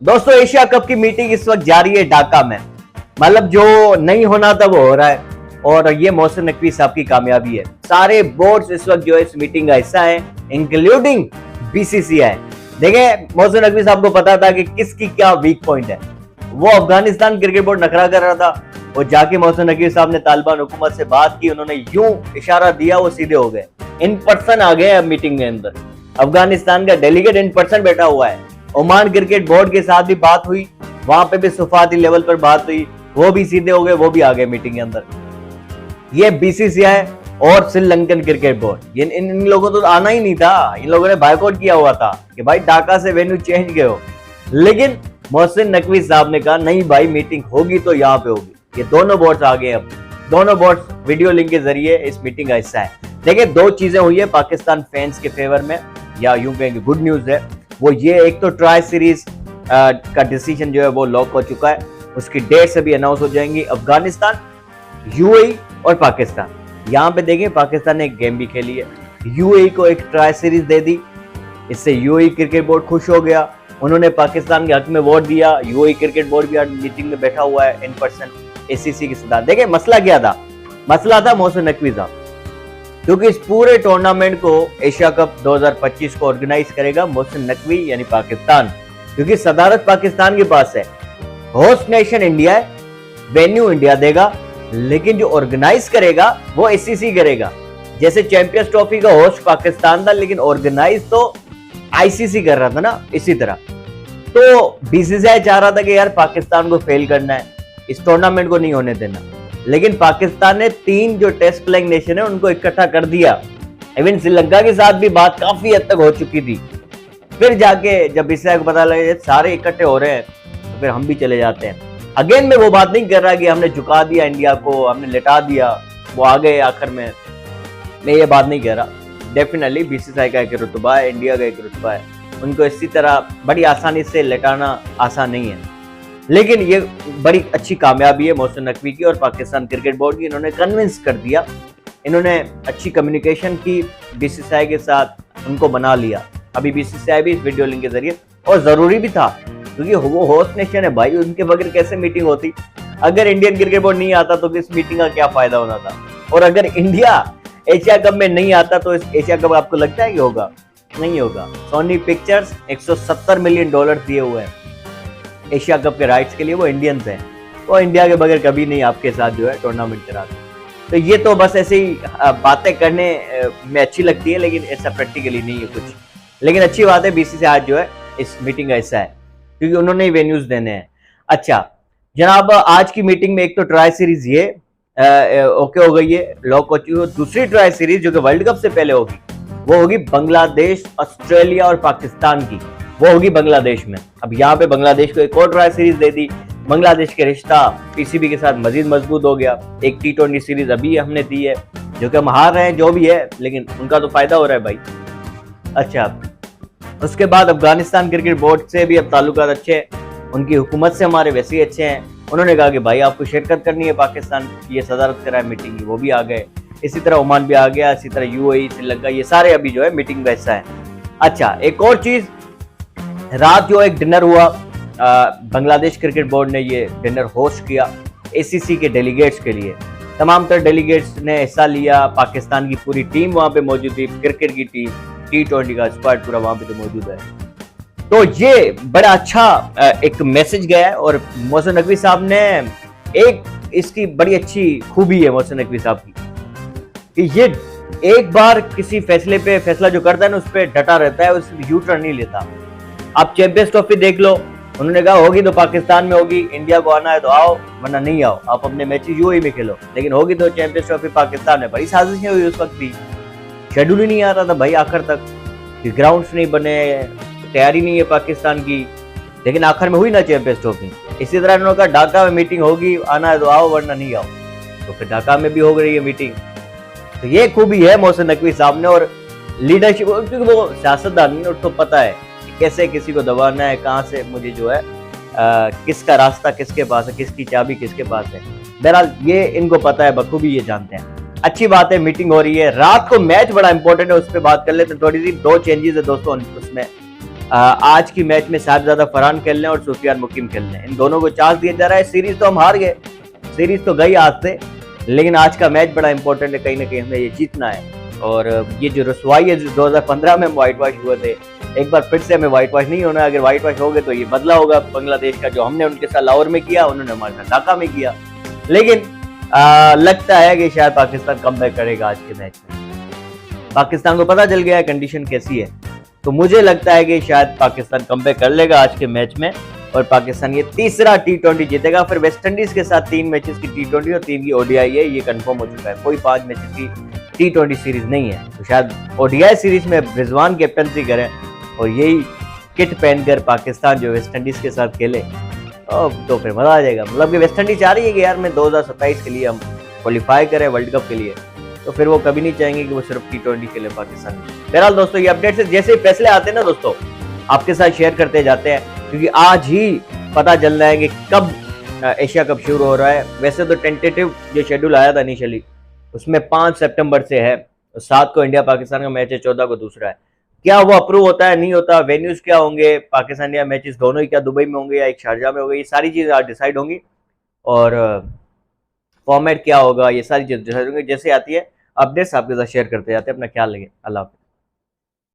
दोस्तों Asia cup की meeting इस वक्त जारी है ढाका में। मतलब जो नहीं होना था वो हो रहा है और ये मोहसिन नकवी साहब की कामयाबी है। सारे बोर्ड्स इस वक्त जो है इस मीटिंग का हिस्सा है, इंक्लूडिंग बीसीसीआई। देखें, मोहसिन नकवी साहब को पता था कि किसकी क्या वीक पॉइंट है। वो अफगानिस्तान क्रिकेट बोर्ड नखरा कर रहा था, वो जाके मोहसिन नकवी साहब ने तालिबान हुकूमत से बात की, उन्होंने यूं इशारा दिया, वो सीधे हो गए, इन पर्सन आ गए अब मीटिंग के अंदर। अफगानिस्तान का डेलीगेट इन पर्सन बैठा हुआ है। ओमान क्रिकेट बोर्ड के साथ भी बात हुई, वहां पे भी सफारती लेवल पर बात हुई, वो भी सीधे हो गए, वो भी आ गए मीटिंग के अंदर। ये बीसीसीआई और श्रीलंकन क्रिकेट बोर्ड, इन लोगों को तो आना ही नहीं था। इन लोगों ने बायकॉट किया हुआ था कि भाई ढाका से वेन्यू चेंज करो, लेकिन मोहसिन नकवी साहब ने कहा नहीं भाई, मीटिंग होगी तो यहाँ पे होगी। ये दोनों बोर्ड्स आ गए, अब दोनों बोर्ड्स वीडियो लिंक के जरिए इस मीटिंग का हिस्सा है। देखिए, दो चीजें हुई है पाकिस्तान फैंस के फेवर में, या यूं कहेंगे गुड न्यूज है वो ये, एक तो ट्राई सीरीज का डिसीजन जो है वो लॉक हो चुका है, उसकी डेट्स अभी अनाउंस हो जाएंगी। अफगानिस्तान, यूएई और पाकिस्तान, यहाँ पे देखें पाकिस्तान ने एक गेम भी खेली है, यूएई को एक ट्राई सीरीज दे दी, इससे यूएई क्रिकेट बोर्ड खुश हो गया, उन्होंने पाकिस्तान के हक में वोट दिया। यूएई क्रिकेट बोर्ड भी आज मीटिंग में बैठा हुआ है इन पर्सन एसीसी के साथ। देखें मसला क्या था, मसला था मोहसिन नकवी साहब, क्योंकि इस पूरे टूर्नामेंट को एशिया कप 2025 को ऑर्गेनाइज करेगा मोहसिन नकवी यानी पाकिस्तान, क्योंकि सदारत पाकिस्तान के पास है, होस्ट नेशन इंडिया है, वेन्यू इंडिया देगा, लेकिन जो ऑर्गेनाइज करेगा वो एसीसी करेगा। जैसे चैंपियंस ट्रॉफी का होस्ट पाकिस्तान था, लेकिन ऑर्गेनाइज तो आईसीसी कर रहा था ना, इसी तरह। तो बीसीसीआई चाह रहा था कि यार पाकिस्तान को फेल करना है, इस टूर्नामेंट को नहीं होने देना, लेकिन पाकिस्तान ने 3 जो टेस्ट प्लेइंग नेशन है उनको इकट्ठा कर दिया। इवन श्रीलंका के साथ भी बात काफी हद तक हो चुकी थी। फिर जाके जब बीसीसीआई को पता लगा सारे इकट्ठे हो रहे हैं तो फिर हम भी चले जाते हैं। अगेन मैं वो बात नहीं कर रहा कि हमने झुका दिया इंडिया को, हमने लिटा दिया, वो आ गए आखिर में, मैं ये बात नहीं कह रहा। डेफिनेटली बीसीसीआई का एक रुतबा है, इंडिया का एक रुतबा है, उनको इसी तरह बड़ी आसानी से लिटाना आसान नहीं है, लेकिन ये बड़ी अच्छी कामयाबी है मोहसिन नकवी की और पाकिस्तान क्रिकेट बोर्ड की। इन्होंने कन्विंस कर दिया, इन्होंने अच्छी कम्युनिकेशन की बीसीसीआई के साथ, उनको बना लिया। अभी बीसीसीआई भी इस वीडियो लिंक के जरिए, और जरूरी भी था क्योंकि वो होस्ट नेशन है भाई, उनके बगैर कैसे मीटिंग होती। अगर इंडियन क्रिकेट बोर्ड नहीं आता तो इस मीटिंग का क्या फायदा होना था, और अगर इंडिया एशिया कप में नहीं आता तो इस एशिया कप आपको लगता है कि होगा? नहीं होगा। सोनी पिक्चर्स $170 मिलियन दिए हुए हैं एशिया कप के राइट्स के लिए, वो इंडियंस हैं, वो इंडिया के बगैर कभी नहीं आपके साथ जो है टूर्नामेंट कराते। तो ये तो बस ऐसे ही बातें करने में अच्छी लगती है, लेकिन ऐसा प्रैक्टिकली नहीं है कुछ। लेकिन अच्छी बात है बीसीसीआई आज जो है इस मीटिंग का हिस्सा है, क्योंकि उन्होंने ही वेन्यूज देने हैं। अच्छा जनाब, आज की मीटिंग में एक तो ट्राई सीरीज ये ओके हो गई है, लॉक हो चुकी है। दूसरी ट्राई सीरीज जो कि वर्ल्ड कप से पहले होगी, वो होगी बांग्लादेश, ऑस्ट्रेलिया और पाकिस्तान की, वो होगी बांग्लादेश में। अब यहाँ पे बांग्लादेश को एक और ट्राई सीरीज दे दी, बांग्लादेश के रिश्ता पीसीबी के साथ मजीद मजबूत हो गया। एक T20 सीरीज अभी हमने दी है, जो कि हम हार रहे हैं जो भी है, लेकिन उनका तो फायदा हो रहा है भाई। अच्छा, उसके बाद अफगानिस्तान क्रिकेट बोर्ड से भी अब ताल्लुकात अच्छे हैं, उनकी हुकूमत से हमारे वैसे ही अच्छे हैं। उन्होंने कहा कि भाई आपको शिरकत करनी है पाकिस्तान की, ये सदारत कराए मीटिंग की, वो भी आ गए। इसी तरह ओमान भी आ गया, इसी तरह यूएई, श्रीलंका, ये सारे अभी जो है मीटिंग का हिस्सा है। अच्छा, एक और चीज, रात जो एक डिनर हुआ, बांग्लादेश क्रिकेट बोर्ड ने ये डिनर होस्ट किया एसीसी के डेलीगेट्स के लिए। तमाम तर डेलीगेट्स ने हिस्सा लिया, पाकिस्तान की पूरी टीम वहां पे मौजूद थी, क्रिकेट की टीम, T20 का स्क्वाड पूरा वहां पे तो मौजूद है। तो ये बड़ा अच्छा एक मैसेज गया है, और मोहसिन नकवी साहब ने एक, इसकी बड़ी अच्छी खूबी है मोहसिन नकवी साहब की कि ये एक बार किसी फैसले पे, फैसला जो करता है ना उस पर डटा रहता है, उस यू टर्न नहीं लेता। आप चैंपियंस ट्रॉफी देख लो, उन्होंने कहा होगी तो पाकिस्तान में होगी, इंडिया को आना है तो आओ, वरना नहीं आओ, आप अपने मैचेस यूएई में खेलो, लेकिन होगी तो चैंपियंस ट्रॉफी पाकिस्तान में। बड़ी साजिशें हुई उस वक्त भी, शेड्यूल ही नहीं आ रहा था भाई आखिर तक, ग्राउंड्स नहीं बने, तैयारी नहीं है पाकिस्तान की, लेकिन आखिर में हुई ना चैंपियंस ट्रॉफी। इसी तरह उन्होंने कहा ढाका में मीटिंग होगी, आना है तो आओ वरना नहीं आओ, तो फिर ढाका में भी हो गई है मीटिंग। तो ये खूबी है मोहसिन नकवी साहब ने, और लीडरशिप, क्योंकि वो सियासतदान है, उसको पता है कि कैसे किसी को दबाना है, कहाँ से मुझे जो है किसका रास्ता किसके पास है, किसकी चाबी किसके पास है। बहरहाल ये इनको पता है, बखूबी ये जानते हैं। अच्छी बात है, मीटिंग हो रही है। रात को मैच बड़ा इंपॉर्टेंट है, उस पर बात कर लेते हैं थोड़ी सी। 2 चेंजेस है दोस्तों उसमें। आज की मैच में साहिबजादा फरहान खेलने और सुफियान मुकीम खेलने, इन दोनों को चांस दिया जा रहा है। सीरीज तो हम हार गए, सीरीज तो गई आज से, लेकिन आज का मैच बड़ा इंपॉर्टेंट है, कहीं ना कहीं हमें ये जीतना है। और ये जो रसवाई है, जो 2015 में हम व्हाइट वॉश हुए थे, एक बार फिर से हमें व्हाइट वॉश नहीं होना। अगर व्हाइट वॉश हो गए तो ये बदला होगा बांग्लादेश का, जो हमने उनके साथ लाहौर में किया, उन्होंने हमारे साथ ढाका में किया। लेकिन लगता है कि शायद पाकिस्तान कमबैक करेगा आज के मैच में। पाकिस्तान को पता चल गया है कंडीशन कैसी है, तो मुझे लगता है कि शायद पाकिस्तान कमबैक कर लेगा आज के मैच में और पाकिस्तान ये तीसरा T20 जीतेगा। फिर वेस्ट इंडीज के साथ 3 मैचेस की T20 और 3 की ODI है, ये कंफर्म हो चुका है। कोई 5 मैचेस की T20 सीरीज नहीं है, तो शायद ODI सीरीज में रिजवान कैप्टनसी करें और यही किट पहनकर पाकिस्तान जो वेस्ट इंडीज के साथ खेले, तो फिर मजा आ जाएगा। मतलब कि वेस्ट इंडीज चाह रही है कि यार मैं 2027 के लिए हम क्वालिफाई करें वर्ल्ड कप के लिए, तो फिर वो कभी नहीं चाहेंगे कि वो सिर्फ T20 के लिए पाकिस्तान। बहरहाल दोस्तों, ये अपडेट से जैसे फैसले आते हैं ना दोस्तों, आपके साथ शेयर करते जाते हैं, क्योंकि आज ही पता चल रहा है कि कब एशिया कप शुरू हो रहा है। वैसे तो टेंटेटिव जो शेड्यूल आया था इनिशियली, उसमें 5 सितंबर से है, 7 को इंडिया पाकिस्तान का मैच है, 14 को दूसरा है। क्या वो अप्रूव होता है, नहीं होता, वेन्यूज क्या होंगे, पाकिस्तान इंडिया मैचेस दोनों ही क्या दुबई में होंगे या एक शारजा में होंगे, ये सारी चीजें आज डिसाइड होंगी। और फॉर्मेट क्या होगा, ये सारी चीजें डिसाइड होंगी। जैसे आती है अपडेट्स आपके साथ शेयर करते जाते हैं। अपना ख्याल रखिए, अल्लाह हाफिज़।